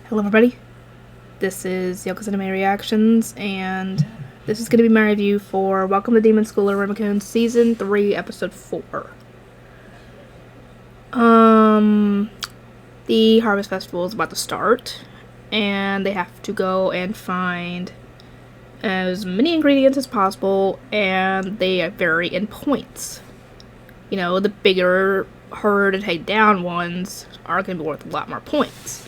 Hello everybody, this is Yoko's Anime Reactions, and this is going to be my review for Welcome to Demon School Iruma Kun Season 3, Episode 4. The Harvest Festival is about to start, and they have to go and find as many ingredients as possible, and they vary in points. You know, the bigger, harder to take down ones are going to be worth a lot more points.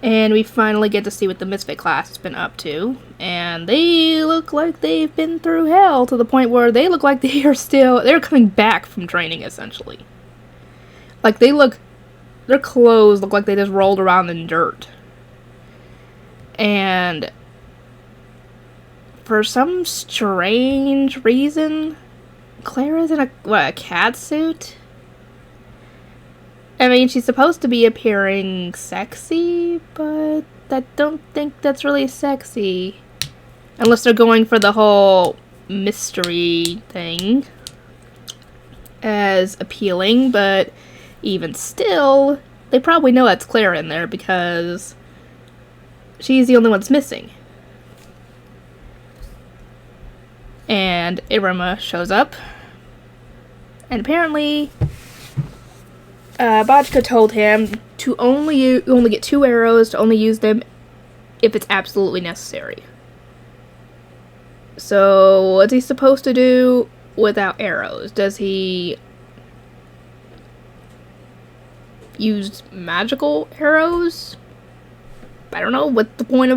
And we finally get to see what the Misfit class has been up to. And they look like they've been through hell to the point where they look like they're coming back from training, essentially. Like, their clothes look like they just rolled around in dirt. And for some strange reason, Clara's in a cat suit? I mean, she's supposed to be appearing sexy, but I don't think that's really sexy. Unless they're going for the whole mystery thing as appealing, but even still, they probably know that's Clara in there because she's the only one that's missing. And Iruma shows up, and apparently Bajka told him to only get 2 arrows, to only use them if it's absolutely necessary. So, what's he supposed to do without arrows? Does he use magical arrows? I don't know. What's the point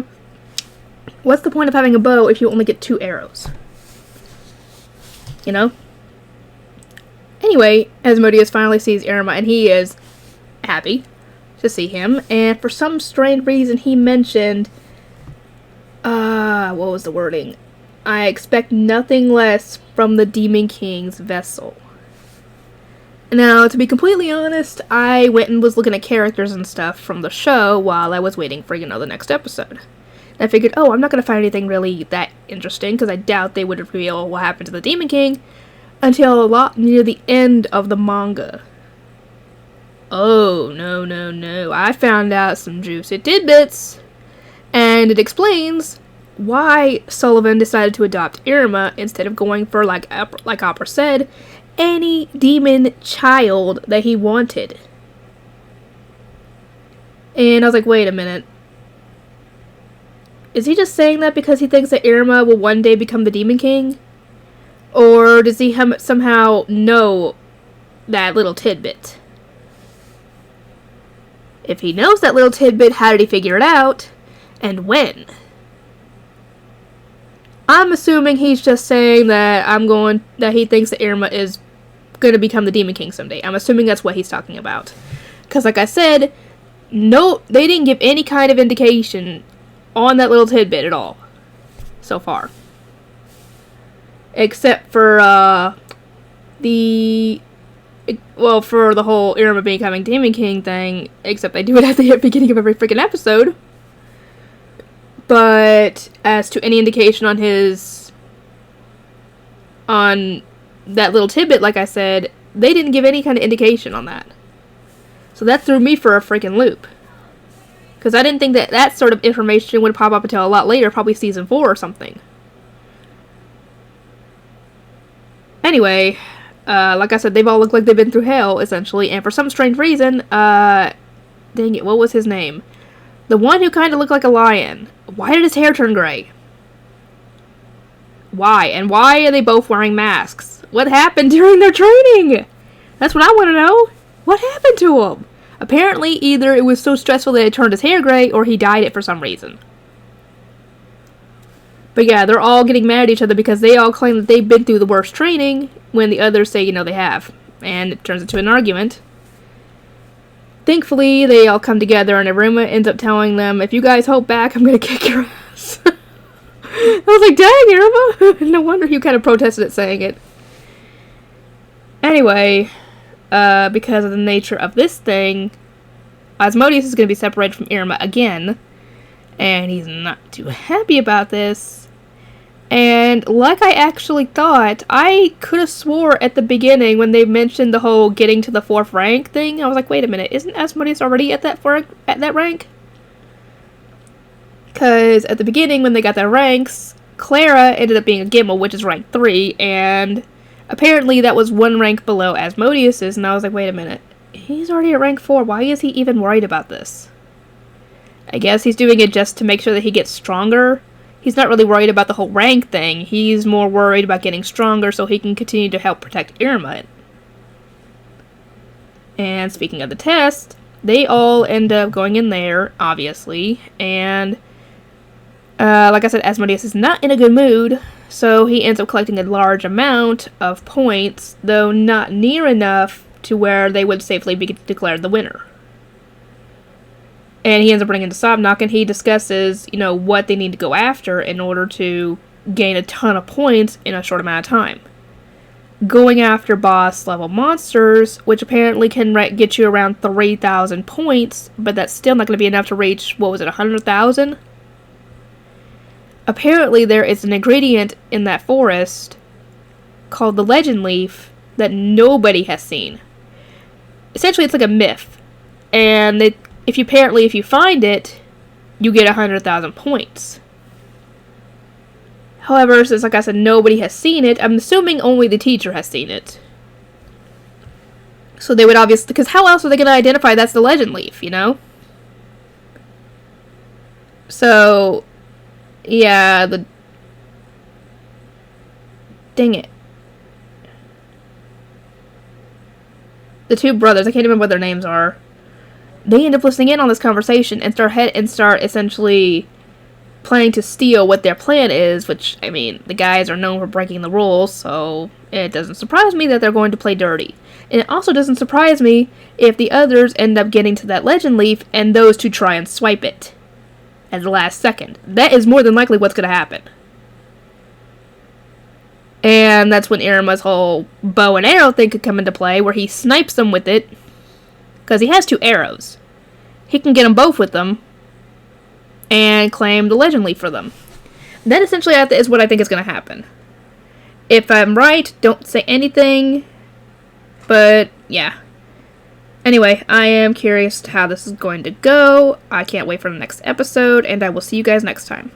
of having a bow if you only get 2 arrows? You know? Anyway, Asmodeus finally sees Iruma, and he is happy to see him, and for some strange reason he mentioned, what was the wording? I expect nothing less from the Demon King's vessel. Now, to be completely honest, I went and was looking at characters and stuff from the show while I was waiting for, the next episode. And I figured, I'm not going to find anything really that interesting, because I doubt they would reveal what happened to the Demon King until a lot near the end of the manga. Oh, no. I found out some juicy tidbits, and it explains why Sullivan decided to adopt Iruma instead of going for, like Opera said, any demon child that he wanted. And I was like, wait a minute. Is he just saying that because he thinks that Iruma will one day become the Demon King? Or does he somehow know that little tidbit? If he knows that little tidbit, how did he figure it out? And when? I'm assuming he's just saying that he thinks that Iruma is going to become the Demon King someday. I'm assuming that's what he's talking about. Because like I said, no, they didn't give any kind of indication on that little tidbit at all so far. Except for, for the whole Iruma becoming Demon King thing, except they do it at the beginning of every freaking episode. But as to any indication on that little tidbit, like I said, they didn't give any kind of indication on that. So that threw me for a freaking loop. Because I didn't think that sort of information would pop up until a lot later, probably season 4 or something. Anyway, like I said, they've all looked like they've been through hell, essentially, and for some strange reason, dang it, what was his name? The one who kind of looked like a lion. Why did his hair turn gray? Why? And why are they both wearing masks? What happened during their training? That's what I want to know. What happened to him? Apparently, either it was so stressful that it turned his hair gray, or he dyed it for some reason. But yeah, they're all getting mad at each other because they all claim that they've been through the worst training when the others say, they have. And it turns into an argument. Thankfully, they all come together and Iruma ends up telling them, if you guys hold back, I'm gonna kick your ass. I was like, dang, Iruma! No wonder you kind of protested at saying it. Anyway, because of the nature of this thing, Asmodeus is gonna be separated from Iruma again. And he's not too happy about this. And like I actually thought, I could have swore at the beginning when they mentioned the whole getting to the 4th rank thing, I was like, wait a minute, isn't Asmodeus already at that rank? Because at the beginning, when they got their ranks, Clara ended up being a Gimmel, which is rank 3, and apparently that was one rank below Asmodeus's, and I was like, wait a minute. He's already at rank 4, why is he even worried about this? I guess he's doing it just to make sure that he gets stronger. He's not really worried about the whole rank thing. He's more worried about getting stronger so he can continue to help protect Iruma. And speaking of the test, they all end up going in there, obviously, and like I said, Asmodeus is not in a good mood, so he ends up collecting a large amount of points, though not near enough to where they would safely be declared the winner. And he ends up running into Sobnok, and he discusses, what they need to go after in order to gain a ton of points in a short amount of time. Going after boss-level monsters, which apparently can get you around 3,000 points, but that's still not going to be enough to reach, 100,000? Apparently there is an ingredient in that forest called the Legend Leaf that nobody has seen. Essentially, it's like a myth. And if you find it, you get 100,000 points. However, since, like I said, nobody has seen it, I'm assuming only the teacher has seen it. So they would obviously, because how else are they going to identify that's the Legend Leaf, So, yeah, dang it. The two brothers, I can't remember what their names are. They end up listening in on this conversation and start essentially planning to steal what their plan is, which, the guys are known for breaking the rules, so it doesn't surprise me that they're going to play dirty. And it also doesn't surprise me if the others end up getting to that Legend Leaf and those two try and swipe it at the last second. That is more than likely what's going to happen. And that's when Iruma's whole bow and arrow thing could come into play, where he snipes them with it, because he has 2 arrows. He can get them both with them, and claim the Legend Leaf for them. That essentially is what I think is going to happen. If I'm right, don't say anything, but yeah. Anyway, I am curious how this is going to go. I can't wait for the next episode, and I will see you guys next time.